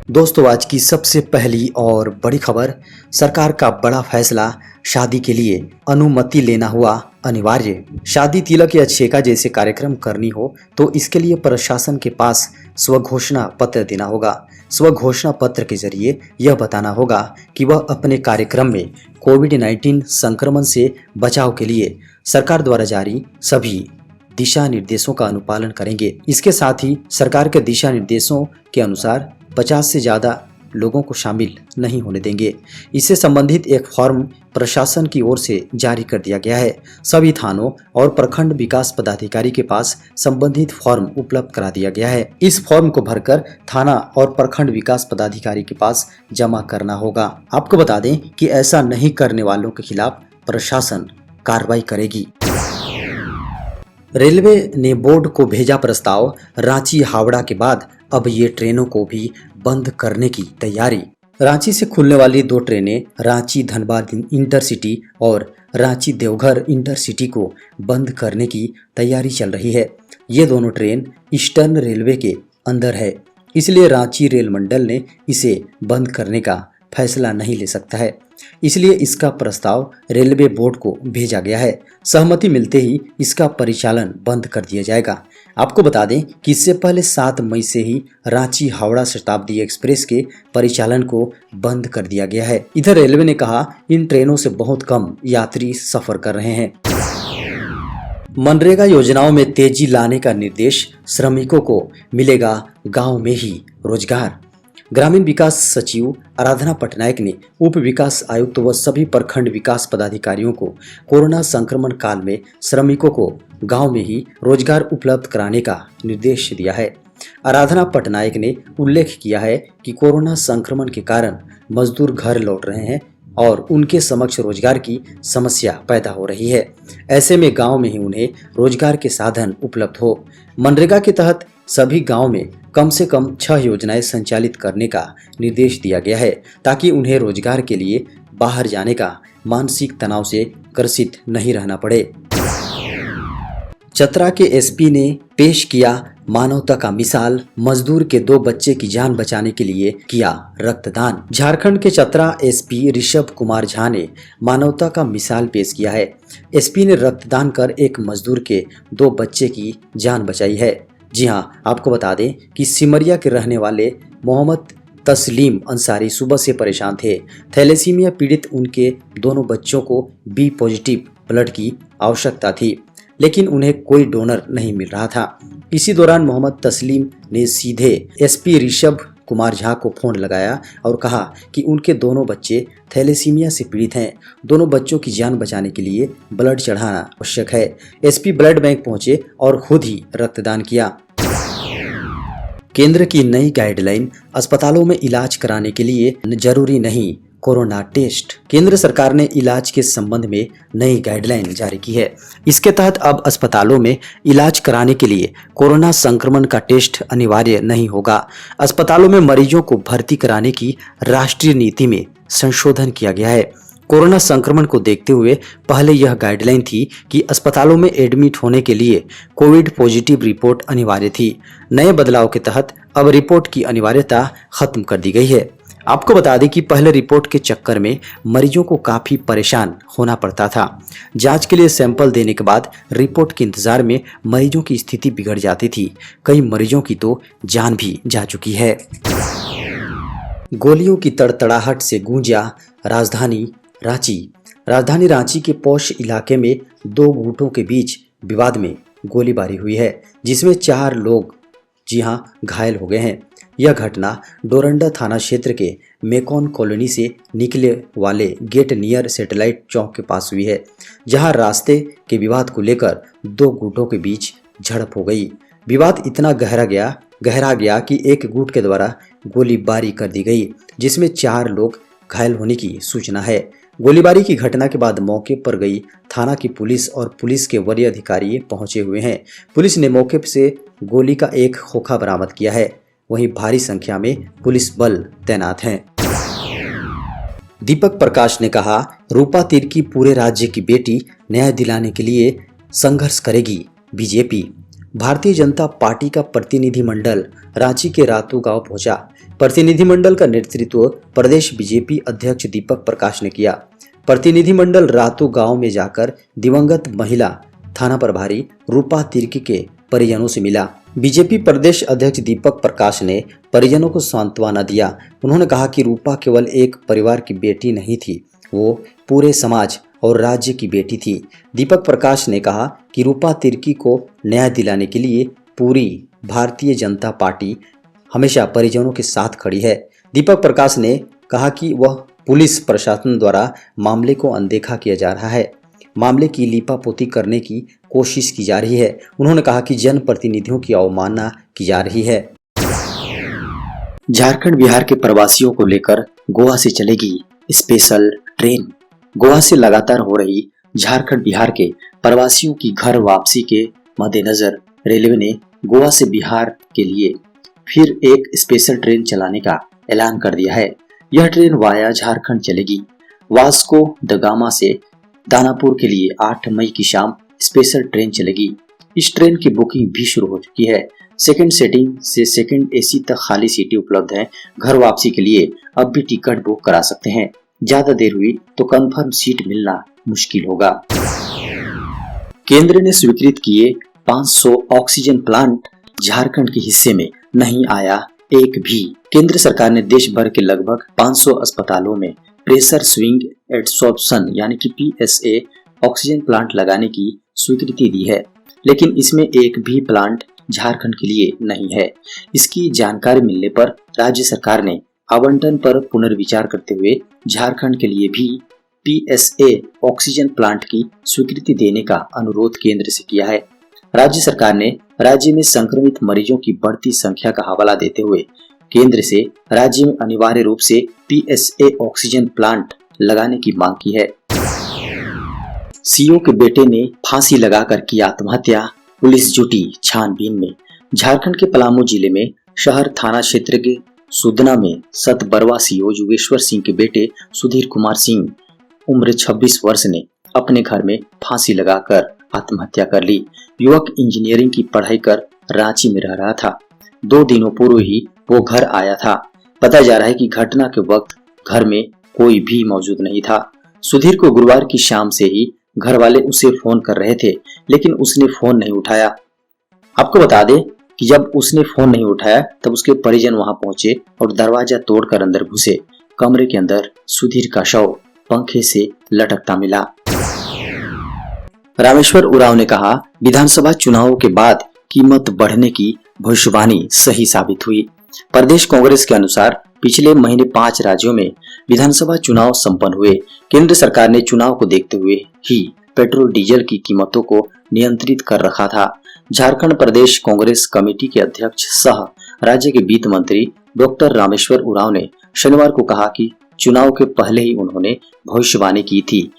दोस्तों, आज की सबसे पहली और बड़ी खबर। सरकार का बड़ा फैसला, शादी के लिए अनुमति लेना हुआ अनिवार्य। शादी, तिलक या छेका जैसे कार्यक्रम करनी हो तो इसके लिए प्रशासन के पास स्वघोषणा पत्र देना होगा। स्वघोषणा पत्र के जरिए यह बताना होगा कि वह अपने कार्यक्रम में कोविड-19 संक्रमण से बचाव के लिए सरकार द्वारा जारी सभी दिशा निर्देशों का अनुपालन करेंगे। इसके साथ ही सरकार के दिशा निर्देशों के अनुसार 50 से ज़्यादा लोगों को शामिल नहीं होने देंगे। इससे संबंधित एक फॉर्म प्रशासन की ओर से जारी कर दिया गया है। सभी थानों और प्रखंड विकास पदाधिकारी के पास संबंधित फॉर्म उपलब्ध करा दिया गया है। इस फॉर्म को भरकर थाना और प्रखंड विकास पदाधिकारी के पास जमा करना होगा। आपको बता दें कि ऐसा नहीं करने वालों के खिलाफ प्रशासन कार्रवाई करेगी। रेलवे ने बोर्ड को भेजा प्रस्ताव, रांची हावड़ा के बाद अब ये ट्रेनों को भी बंद करने की तैयारी। रांची से खुलने वाली 2 ट्रेनें, रांची धनबाद इंटरसिटी और रांची देवघर इंटरसिटी को बंद करने की तैयारी चल रही है। ये दोनों ट्रेन ईस्टर्न रेलवे के अंदर है, इसलिए रांची रेल मंडल ने इसे बंद करने का फैसला नहीं ले सकता है। इसलिए इसका प्रस्ताव रेलवे बोर्ड को भेजा गया है। सहमति मिलते ही इसका परिचालन बंद कर दिया जाएगा। आपको बता दें कि इससे पहले 7 मई से ही रांची हावड़ा शताब्दी एक्सप्रेस के परिचालन को बंद कर दिया गया है। इधर रेलवे ने कहा इन ट्रेनों से बहुत कम यात्री सफर कर रहे हैं। मनरेगा योजनाओं में तेजी लाने का निर्देश, श्रमिकों को मिलेगा गांव में ही रोजगार। ग्रामीण विकास सचिव आराधना पटनायक ने उप विकास आयुक्त व सभी प्रखंड विकास पदाधिकारियों को कोरोना संक्रमण काल में श्रमिकों को गांव में ही रोजगार उपलब्ध कराने का निर्देश दिया है। आराधना पटनायक ने उल्लेख किया है कि कोरोना संक्रमण के कारण मजदूर घर लौट रहे हैं और उनके समक्ष रोजगार की समस्या पैदा हो रही है। ऐसे में गांव में ही उन्हें रोजगार के साधन उपलब्ध हो। मनरेगा के तहत सभी गांव में कम से कम 6 योजनाएं संचालित करने का निर्देश दिया गया है, ताकि उन्हें रोजगार के लिए बाहर जाने का मानसिक तनाव से ग्रसित नहीं रहना पड़े। चतरा के एसपी ने पेश किया मानवता का मिसाल, मजदूर के 2 बच्चे की जान बचाने के लिए किया रक्तदान। झारखंड के चतरा एसपी ऋषभ कुमार झा ने मानवता का मिसाल पेश किया है। एसपी ने रक्तदान कर एक मजदूर के 2 बच्चे की जान बचाई है। जी हां, आपको बता दें कि सिमरिया के रहने वाले मोहम्मद तस्लीम अंसारी सुबह से परेशान थे। थैलेसीमिया पीड़ित उनके दोनों बच्चों को बी पॉजिटिव ब्लड की आवश्यकता थी, लेकिन उन्हें कोई डोनर नहीं मिल रहा था। इसी दौरान मोहम्मद तस्लीम ने सीधे एसपी ऋषभ कुमार झा को फोन लगाया और कहा कि उनके दोनों बच्चे थैलेसीमिया से पीड़ित हैं। दोनों बच्चों की जान बचाने के लिए ब्लड चढ़ाना आवश्यक है। एसपी ब्लड बैंक पहुंचे और खुद ही रक्तदान किया। केंद्र की नई गाइडलाइन, अस्पतालों में इलाज कराने के लिए जरूरी नहीं कोरोना टेस्ट। केंद्र सरकार ने इलाज के संबंध में नई गाइडलाइन जारी की है। इसके तहत अब अस्पतालों में इलाज कराने के लिए कोरोना संक्रमण का टेस्ट अनिवार्य नहीं होगा। अस्पतालों में मरीजों को भर्ती कराने की राष्ट्रीय नीति में संशोधन किया गया है। कोरोना संक्रमण को देखते हुए पहले यह गाइडलाइन थी कि अस्पतालों में एडमिट होने के लिए कोविड पॉजिटिव रिपोर्ट अनिवार्य थी। नए बदलाव के तहत अब रिपोर्ट की अनिवार्यता खत्म कर दी गई है। आपको बता दें कि पहले रिपोर्ट के चक्कर में मरीजों को काफी परेशान होना पड़ता था। जांच के लिए सैंपल देने के बाद रिपोर्ट के इंतजार में मरीजों की स्थिति बिगड़ जाती थी। कई मरीजों की तो जान भी जा चुकी है। गोलियों की तड़तड़ाहट से गूंजा राजधानी रांची। राजधानी रांची के पौष इलाके में 2 गुटों के बीच विवाद में गोलीबारी हुई है, जिसमें 4 लोग घायल हो गए हैं। यह घटना डोरंडा थाना क्षेत्र के मेकॉन कॉलोनी से निकले वाले गेट नियर सैटेलाइट चौक के पास हुई है, जहां रास्ते के विवाद को लेकर 2 गुटों के बीच झड़प हो गई। विवाद इतना गहरा गया कि एक गुट के द्वारा गोलीबारी कर दी गई, जिसमें 4 लोग घायल होने की सूचना है। गोलीबारी की घटना के बाद मौके पर गई थाना की पुलिस और पुलिस के वरीय अधिकारी पहुंचे हुए हैं। पुलिस ने मौके से गोली का एक खोखा बरामद किया है। वहीं भारी संख्या में पुलिस बल तैनात हैं। दीपक प्रकाश ने कहा, रूपा तिर्की पूरे राज्य की बेटी, न्याय दिलाने के लिए संघर्ष करेगी बीजेपी। भारतीय जनता पार्टी का प्रतिनिधिमंडल रांची के रातू गांव पहुंचा। प्रतिनिधिमंडल का नेतृत्व प्रदेश बीजेपी अध्यक्ष दीपक प्रकाश ने किया। प्रतिनिधिमंडल रातों गांव में जाकर दिवंगत महिला थाना प्रभारी रूपा तिर्की के परिजनों से मिला। बीजेपी प्रदेश अध्यक्ष दीपक प्रकाश ने परिजनों को सांत्वना दिया। उन्होंने कहा कि रूपा केवल एक परिवार की बेटी नहीं थी, वो पूरे समाज और राज्य की बेटी थी। दीपक प्रकाश ने कहा कि रूपा तिर्की को न्याय दिलाने के लिए पूरी भारतीय जनता पार्टी हमेशा परिजनों के साथ खड़ी है। दीपक प्रकाश ने कहा कि वह पुलिस प्रशासन द्वारा मामले को अनदेखा किया जा रहा है, मामले की लीपापोती करने की कोशिश की जा रही है। उन्होंने कहा कि जनप्रतिनिधियों की अवमानना की जा रही है। झारखंड बिहार के प्रवासियों को लेकर गोवा से चलेगी स्पेशल ट्रेन। गोवा से लगातार हो रही झारखंड बिहार के प्रवासियों की घर वापसी के मद्देनजर रेलवे ने गोवा से बिहार के लिए फिर एक स्पेशल ट्रेन चलाने का ऐलान कर दिया है। यह ट्रेन वाया झारखंड चलेगी। वास्को द गामा से दानापुर के लिए 8 मई की शाम स्पेशल ट्रेन चलेगी। इस ट्रेन की बुकिंग भी शुरू हो चुकी है। सेकंड सीटिंग से सेकंड एसी तक खाली सीटें उपलब्ध हैं। घर वापसी के लिए अब भी टिकट बुक करा सकते हैं। ज्यादा देर हुई तो कंफर्म सीट मिलना मुश्किल होगा। केंद्र ने स्वीकृत किए 500 ऑक्सीजन प्लांट, झारखंड के हिस्से में नहीं आया एक भी। केंद्र सरकार ने देश भर के लगभग 500 अस्पतालों में प्रेशर स्विंग एडसॉर्प्शन यानी कि PSA ऑक्सीजन प्लांट लगाने की स्वीकृति दी है, लेकिन इसमें एक भी प्लांट झारखंड के लिए नहीं है। इसकी जानकारी मिलने पर राज्य सरकार ने आवंटन पर पुनर्विचार करते हुए झारखंड के लिए भी PSA ऑक्सीजन प्लांट की स्वीकृति देने का अनुरोध केंद्र से किया है। राज्य सरकार ने राज्य में संक्रमित मरीजों की बढ़ती संख्या का हवाला देते हुए केंद्र से राज्य में अनिवार्य रूप से PSA ऑक्सीजन प्लांट लगाने की मांग की है। सीओ के बेटे ने फांसी लगाकर की आत्महत्या, पुलिस जुटी छानबीन में। झारखंड के पलामू जिले में शहर थाना क्षेत्र के सुदना में सतबरवा सीओ योगेश्वर सिंह के बेटे सुधीर कुमार सिंह उम्र 26 वर्ष ने अपने घर में फांसी लगाकर आत्महत्या कर ली। युवक इंजीनियरिंग की पढ़ाई कर रांची में रह रहा था। 2 दिनों पूर्व ही वो घर आया था। बताया जा रहा है कि घटना के वक्त घर में कोई भी मौजूद नहीं था। सुधीर को गुरुवार की शाम से ही घर वाले उसे फोन कर रहे थे, लेकिन उसने फोन नहीं उठाया। आपको बता दें कि जब उसने फोन नहीं उठाया तब उसके परिजन वहां पहुंचे और दरवाजा तोड़कर अंदर घुसे। कमरे के अंदर सुधीर का शव पंखे से लटकता मिला। रामेश्वर उरांव ने कहा, विधानसभा चुनावों के बाद कीमत बढ़ने की भविष्यवाणी सही साबित हुई। प्रदेश कांग्रेस के अनुसार पिछले महीने 5 राज्यों में विधानसभा चुनाव संपन्न हुए। केंद्र सरकार ने चुनाव को देखते हुए ही पेट्रोल डीजल की कीमतों को नियंत्रित कर रखा था। झारखंड प्रदेश कांग्रेस कमेटी के अध्यक्ष सह राज्य के वित्त मंत्री डॉक्टर रामेश्वर उरांव ने शनिवार को कहा कि चुनाव के पहले ही उन्होंने भविष्यवाणी की थी